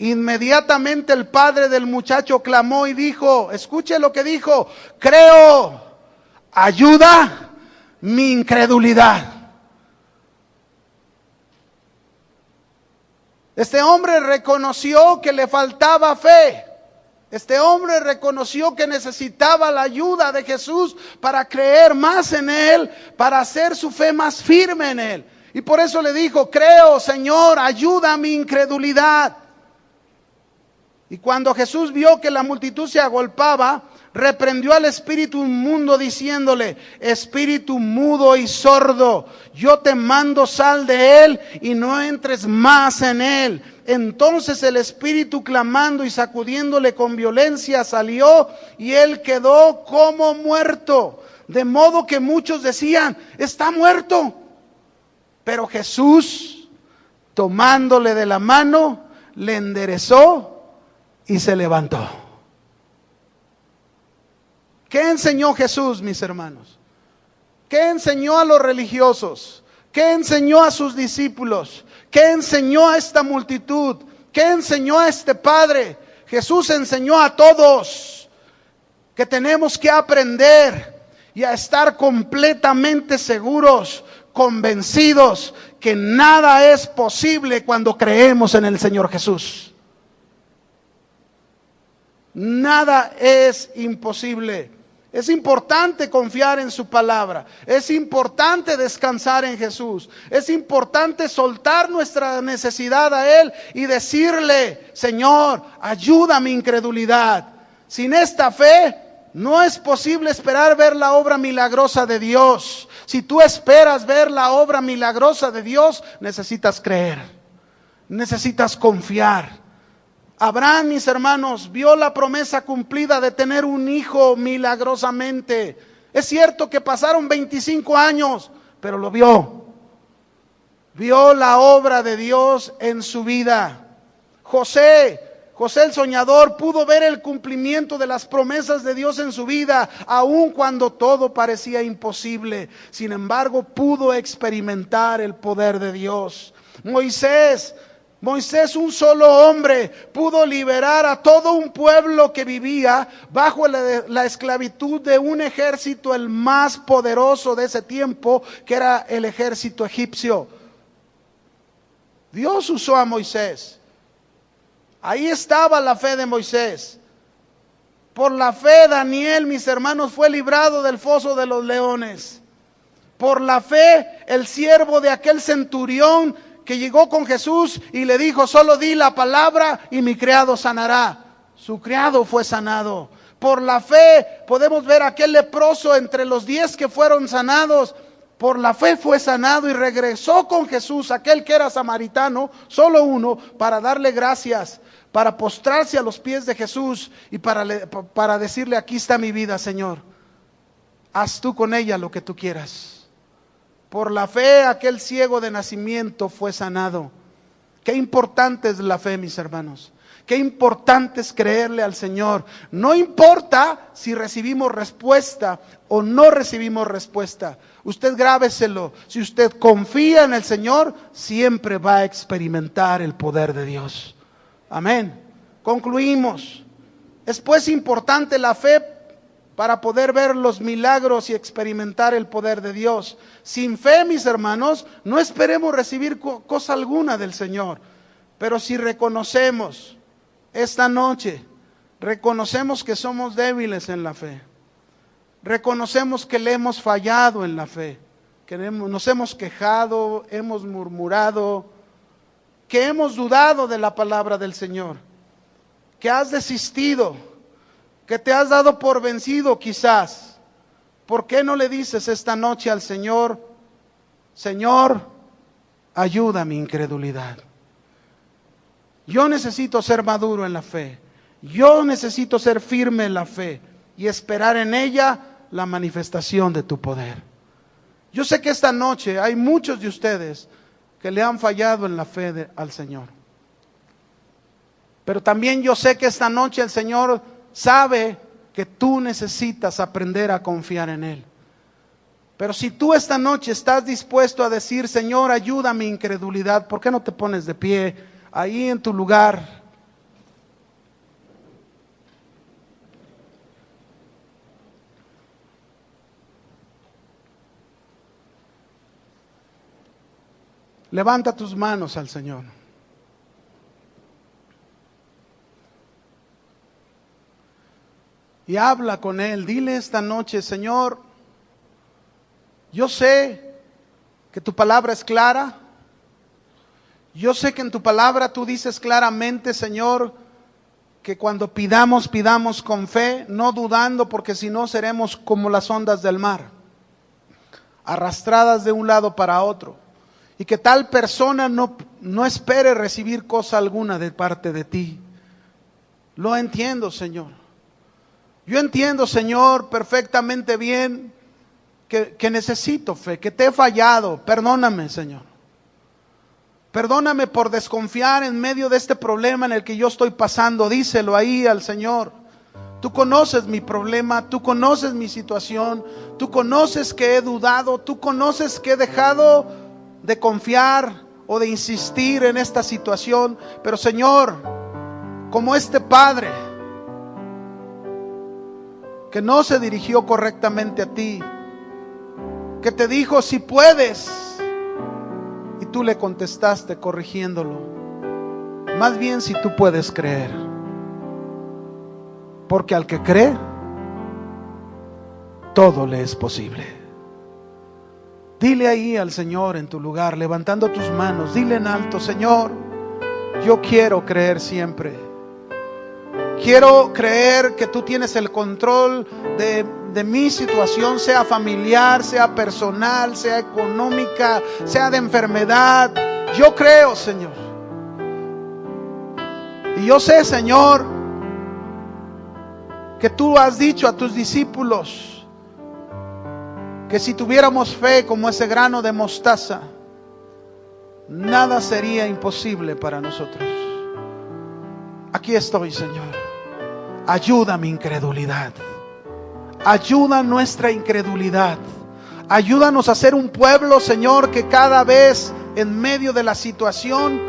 Inmediatamente el padre del muchacho clamó y dijo, escuche lo que dijo, creo, ayuda mi incredulidad. Este hombre reconoció que le faltaba fe. Este hombre reconoció que necesitaba la ayuda de Jesús para creer más en Él, para hacer su fe más firme en Él. Y por eso le dijo: creo, Señor, ayuda a mi incredulidad. Y cuando Jesús vio que la multitud se agolpaba, reprendió al espíritu inmundo diciéndole: espíritu mudo y sordo, yo te mando, sal de él y no entres más en él. Entonces el espíritu, clamando y sacudiéndole con violencia, salió y él quedó como muerto. De modo que muchos decían: está muerto. Pero Jesús, tomándole de la mano, le enderezó y se levantó. ¿Qué enseñó Jesús, mis hermanos? ¿Qué enseñó a los religiosos? ¿Qué enseñó a sus discípulos? ¿Qué enseñó a esta multitud? ¿Qué enseñó a este padre? Jesús enseñó a todos que tenemos que aprender y a estar completamente seguros, convencidos que nada es posible cuando creemos en el Señor Jesús. Nada es imposible. Es importante confiar en su palabra. Es importante descansar en Jesús. Es importante soltar nuestra necesidad a Él y decirle: Señor, ayuda a mi incredulidad. Sin esta fe no es posible esperar ver la obra milagrosa de Dios. Si tú esperas ver la obra milagrosa de Dios, necesitas creer. Necesitas confiar. Abraham, mis hermanos, vio la promesa cumplida de tener un hijo milagrosamente. Es cierto que pasaron 25 años, pero lo vio. Vio la obra de Dios en su vida. José el soñador pudo ver el cumplimiento de las promesas de Dios en su vida, aun cuando todo parecía imposible. Sin embargo, pudo experimentar el poder de Dios. Moisés, un solo hombre, pudo liberar a todo un pueblo que vivía bajo la esclavitud de un ejército, el más poderoso de ese tiempo, que era el ejército egipcio. Dios usó a Moisés. Ahí estaba la fe de Moisés. Por la fe, Daniel, mis hermanos, fue librado del foso de los leones. Por la fe, el siervo de aquel centurión que llegó con Jesús y le dijo: solo di la palabra y mi criado sanará. Su criado fue sanado. Por la fe podemos ver a aquel leproso entre los 10 que fueron sanados. Por la fe fue sanado y regresó con Jesús, aquel que era samaritano, solo uno, para darle gracias, para postrarse a los pies de Jesús y para decirle: aquí está mi vida, Señor. Haz tú con ella lo que tú quieras. Por la fe, aquel ciego de nacimiento fue sanado. Qué importante es la fe, mis hermanos. Qué importante es creerle al Señor. No importa si recibimos respuesta o no recibimos respuesta. Usted grábeselo. Si usted confía en el Señor, siempre va a experimentar el poder de Dios. Amén. Concluimos. Es pues importante la fe para poder ver los milagros y experimentar el poder de Dios. Sin fe, mis hermanos, no esperemos recibir cosa alguna del Señor. Pero si reconocemos esta noche, reconocemos que somos débiles en la fe, reconocemos que le hemos fallado en la fe, que nos hemos quejado, hemos murmurado, que hemos dudado de la palabra del Señor, que has desistido, que te has dado por vencido quizás. ¿Por qué no le dices esta noche al Señor: Señor, ayuda a mi incredulidad? Yo necesito ser maduro en la fe. Yo necesito ser firme en la fe y esperar en ella la manifestación de tu poder. Yo sé que esta noche hay muchos de ustedes que le han fallado en la fe al Señor. Pero también yo sé que esta noche el Señor sabe que tú necesitas aprender a confiar en Él. Pero si tú esta noche estás dispuesto a decir: Señor, ayuda a mi incredulidad, ¿por qué no te pones de pie ahí en tu lugar? Levanta tus manos al Señor. y habla con Él. Dile esta noche: Señor, yo sé que tu palabra es clara. Yo sé que en tu palabra tú dices claramente, Señor, que cuando pidamos, pidamos con fe, no dudando, porque si no seremos como las ondas del mar, arrastradas de un lado para otro. Y que tal persona no espere recibir cosa alguna de parte de ti. Lo entiendo, Señor. Yo entiendo, Señor, perfectamente bien que necesito fe, que te he fallado. Perdóname, Señor. Perdóname por desconfiar en medio de este problema en el que yo estoy pasando. Díselo ahí al Señor. Tú conoces mi problema, tú conoces mi situación, tú conoces que he dudado, tú conoces que he dejado de confiar o de insistir en esta situación. Pero Señor, como este padre que no se dirigió correctamente a ti, que te dijo si puedes, y tú le contestaste corrigiéndolo, más bien si tú puedes creer, porque al que cree, todo le es posible. Dile ahí al Señor en tu lugar, levantando tus manos, dile en alto: Señor, yo quiero creer siempre. Quiero creer que tú tienes el control de mi situación, sea familiar, sea personal, sea económica, sea de enfermedad. Yo creo, Señor. Y yo sé, Señor, que tú has dicho a tus discípulos que si tuviéramos fe como ese grano de mostaza, nada sería imposible para nosotros. Aquí estoy, Señor. Ayuda mi incredulidad. Ayuda nuestra incredulidad. Ayúdanos a ser un pueblo, Señor, que cada vez en medio de la situación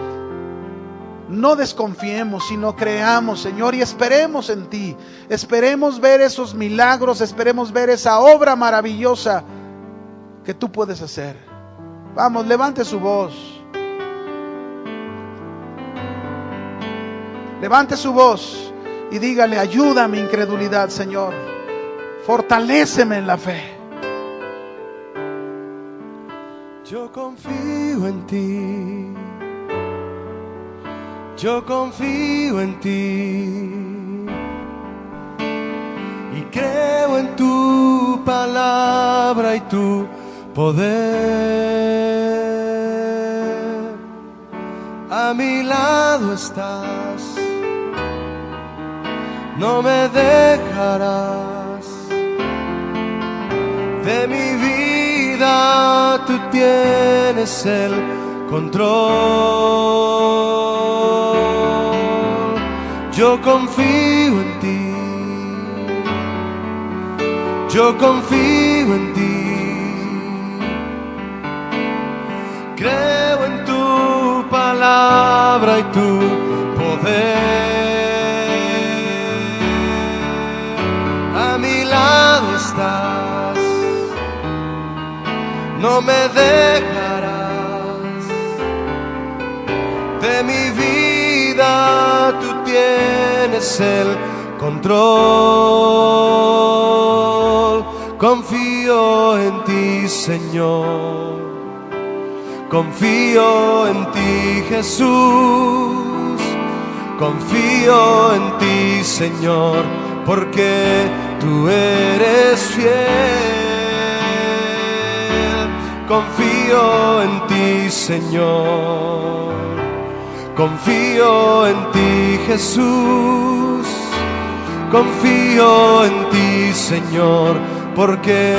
no desconfiemos, sino creamos, Señor, y esperemos en ti. Esperemos ver esos milagros, esperemos ver esa obra maravillosa que tú puedes hacer. Vamos, levante su voz. Levante su voz y dígale: ayuda a mi incredulidad, Señor. Fortaléceme en la fe. Yo confío en ti. Yo confío en ti. Y creo en tu palabra y tu poder. A mi lado estás. No me dejarás. De mi vida tú tienes el control. Yo confío en ti. Yo confío en ti. Creo en tu palabra y tu poder. Estás, no me dejarás. De mi vida tú tienes el control. Confío en ti, Señor. Confío en ti, Jesús. Confío en ti, Señor, porque tú eres fiel. Confío en ti, Señor. Confío en ti, Jesús. Confío en ti, Señor, porque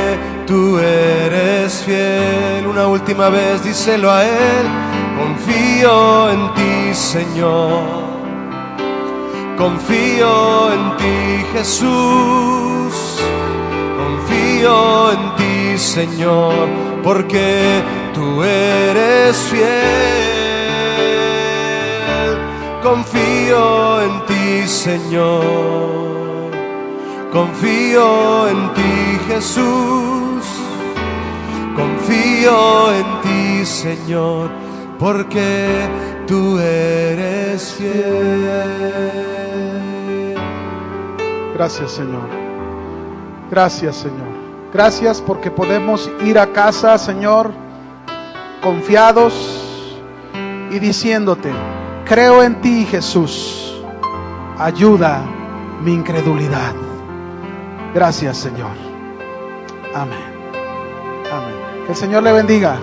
tú eres fiel. Una última vez, díselo a Él. Confío en ti, Señor. Confío en ti, Jesús. Confío en ti, Señor, porque tú eres fiel. Confío en ti, Señor. Confío en ti, Jesús. Confío en ti, Señor, porque tú eres fiel. Gracias, Señor. Gracias, Señor. Gracias porque podemos ir a casa, Señor, confiados y diciéndote: creo en ti, Jesús. Ayuda mi incredulidad. Gracias, Señor. Amén. Amén. Que el Señor le bendiga.